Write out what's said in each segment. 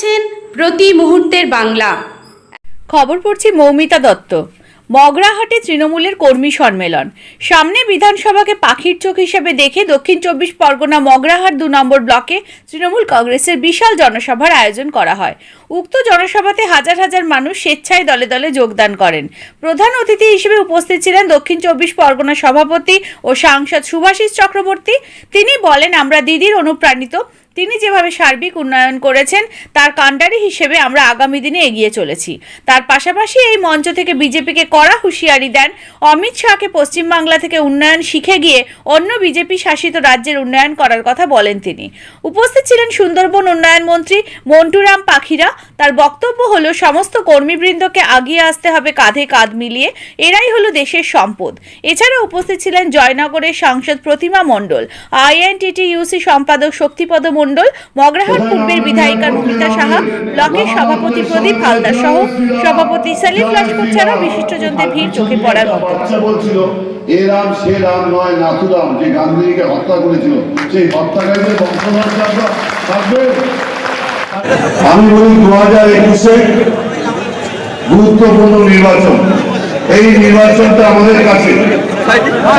দেখছেন প্রতি মুহূর্তের বাংলা। খবর পড়ছি মৌমিতা দত্ত। মগরাহাটে তৃণমূলের কর্মী সম্মেলন। সামনে বিধানসভাকে পাখির চোখ হিসেবে দেখে দক্ষিণ 24 পরগনা মগরাহাট 2 নম্বর ব্লকে তৃণমূল কংগ্রেসের বিশাল জনসভার আয়োজন করা হয়। উক্ত জনসভাতে হাজার হাজার মানুষ স্বেচ্ছায় দলে দলে যোগদান করেন। প্রধান অতিথি হিসেবে উপস্থিত ছিলেন দক্ষিণ 24 পরগনা সভাপতি ও সাংসদ শুভাশিস চক্রবর্তী। তিনি বলেন, আমরা দিদির অনুপ্রাণিত। তিনি যেভাবে সার্বিক উন্নয়ন করেছেন তার কাণ্ডারি হিসেবে আমরা আগামী দিনে এগিয়ে চলেছি। তার পাশাপাশি এই মঞ্চ থেকে বিজেপিকে কড়া হুঁশিয়ারি দেন অমিত শাহকে পশ্চিমবাংলা থেকে উন্নয়ন শিখে গিয়ে অন্য বিজেপি শাসিত রাজ্যের উন্নয়ন করার কথা বলেন তিনি। উপস্থিত ছিলেন সুন্দরবন উন্নয়ন মন্ত্রী মন্টুরাম পাখিরা। তার বক্তব্য হলো, সমস্ত কর্মীবৃন্দকে আগিয়ে আসতে হবে কাঁধে কাঁধ মিলিয়ে, এরাই হলো দেশের সম্পদ। এছাড়া উপস্থিত ছিলেন জয়নগরের সাংসদ প্রতিমা মণ্ডল, INTTUC সম্পাদক শক্তিপদ মণ্ডল, মগরাহাট পূর্বের বিধায়িকা নমিতা সাহা, ব্লকের সভাপতি প্রদীপ হালদার সহ সভাপতি সেলিম লস্কর ছাড়াও বিশিষ্টজনদের ভিড় চোখে পড়ার মতো। এ রাম সে রাম নয় নাথুরাম, যে গান্ধীজিকে হত্যা করেছিল, সেই হত্যাকারীদের বংশধর থাকবে। আমি বলি 2021-এ গুরুত্বপূর্ণ নির্বাচন। এই নির্বাচনটা আমাদের কাছে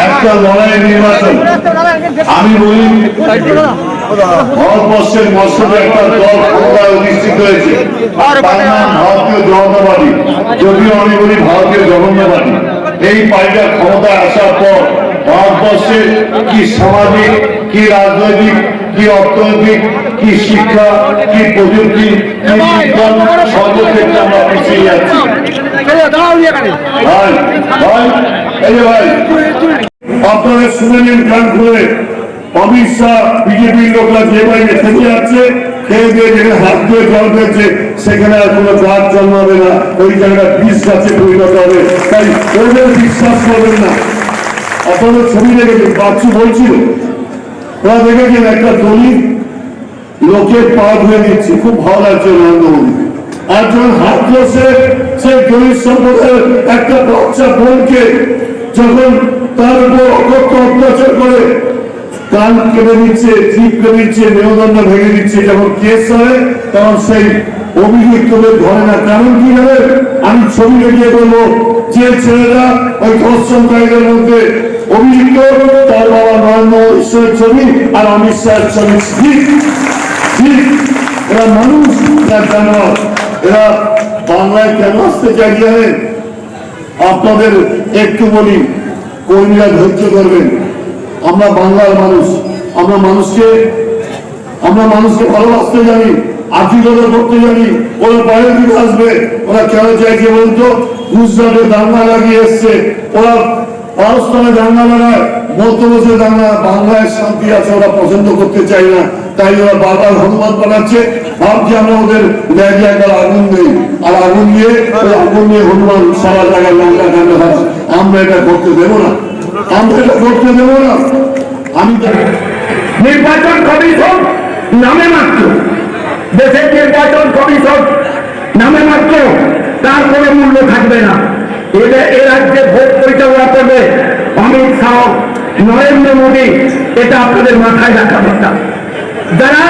একটা লড়াইয়ের নির্বাচন। আমি বলি ভারতবর্ষের মসজিদে একটা দল ক্ষমতায় অধিষ্ঠিত হয়েছে, তার নাম ভারতীয় জনতা পার্টি। যদিও আমি বলি ভারতীয় জনতা পার্টি। এই পার্টিটা ক্ষমতায় আসার পর ভারতবর্ষের কি সামাজিক, কি রাজনৈতিক, কি অর্থনৈতিক, কি শিক্ষা, কি প্রযুক্তি, কি বিজ্ঞান, সর্বক্ষেত্রে আমরা পিছিয়ে যাচ্ছি। আপনারা শুনে নিন কান খুলে, অমিত শাহ বিজেপির লোকরা যে বাইরে থেকে যাচ্ছে, খেয়ে দিয়ে যেখানে হাত ধুয়ে জল পেয়েছে সেখানে আর কোনো গাছ জন্মাবে না, ওই জায়গাটা বিষ গাছে পরিণত হবে। তাই ওদের বিশ্বাস করবেন না। আপনাদের ছবি দেখেছেন, বাচ্চু বলছিল, ওরা দেখেছেন একটা দলিত লোকের পা ধুয়ে দিচ্ছে, খুব ভালো লাগছে নরেন্দ্র মোদী। আর যখন হাত ধরছে সেই দলিত সম্প্রদায়ের একটা বাচ্চা বোনকে, যখন তার উপর অত্যাচার করে কান কেটে দিচ্ছে, জিভ কেটে দিচ্ছে, মেরুদণ্ড ভেঙে দিচ্ছে, যখন কেস হয় তখন সেই অভিযুক্তদের ধরে না। কারণ কি হবে? আমি ছবি দেখিয়ে বলবো, যে ছেলেরা ওই ধর্ষণকারীদের মধ্যে অভিযুক্ত, তার বাবা নরেন্দ্র ঈশ্বরের ছবি আর অমিত শাহের ছবি। এরা মানুষ, এরা জানোয়ার। এরা বাংলায় কেন আসতে চাই জানেন? আপনাদের একটু বলি, কর্মীরা ধৈর্য করবেন। আমরা বাংলার মানুষ, আমরা মানুষকে ভালোবাসতে জানি, আতিথ্যতা করতে জানি। ওরা বাইরের দিকে আসবে, ওরা কেন চাইছে বলতো? গুজরাটে দাঙ্গা লাগিয়ে এসছে, ওরা পারস্পরে দাঙ্গা লাগায়, মধ্যবর্তী দাঙ্গা। বাংলায় শান্তি আছে, ওরা পছন্দ করতে চাই না। তাই ওরা বারবার হনুমান বানাচ্ছে, ভাবছি আমরা ওদের ব্যাগে একবার আগুন নেই, আর আগুন দিয়ে হনুমান সারা জায়গায় লঙ্কা কান্ড হয়। আমরা এটা করতে দেবো না, আমরা এটা করতে দেবো না। আমি নির্বাচন কমিশন নামে মাত্র, দেশের নির্বাচন কমিশন নামে মাত্র, তার কোনো মূল্য থাকবে না। এ রাজ্যে ভোট পরিচালনা করবে অমিত শাহ, নরেন্দ্র মোদী। এটা আপনাদের মাথায় রাখা দরকার। যারা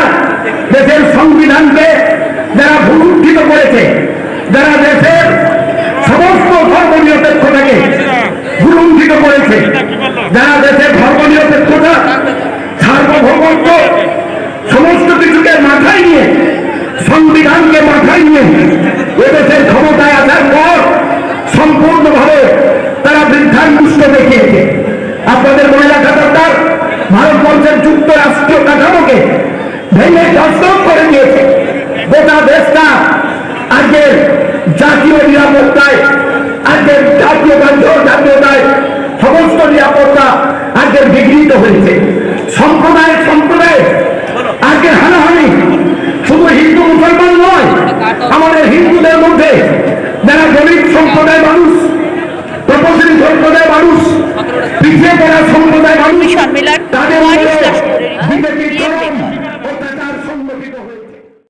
দেশের সংবিধানকে যারা ভূলুণ্ঠিত করেছে, যারা দেশের সমস্ত ধর্মনিরপেক্ষতাকে ভূলুণ্ঠিত করেছে, যারা দেশের ধর্মনিরপেক্ষতা, সার্বভৌমত্ব সমস্ত কিছুকে মাথায় নিয়ে, সংবিধানকে মাথায় নিয়ে এদেশের ক্ষমতায় আসার পর সম্পূর্ণভাবে তারা বৃদ্ধাঙ্গুষ্ঠ দেখিয়েছে। আপনাদের মনে রাখা দরকার, ভারতবর্ষের যুক্তরাষ্ট্রীয় কাঠামোকে ভেঙে ধর্ষণ করে দিয়েছে। গোটা দেশটা আজকের জাতীয় নিরাপত্তায়, আজকের জাতীয়তায় সমস্ত নিরাপত্তা আজকের বিঘ্নিত হয়েছে। সম্প্রদায়ের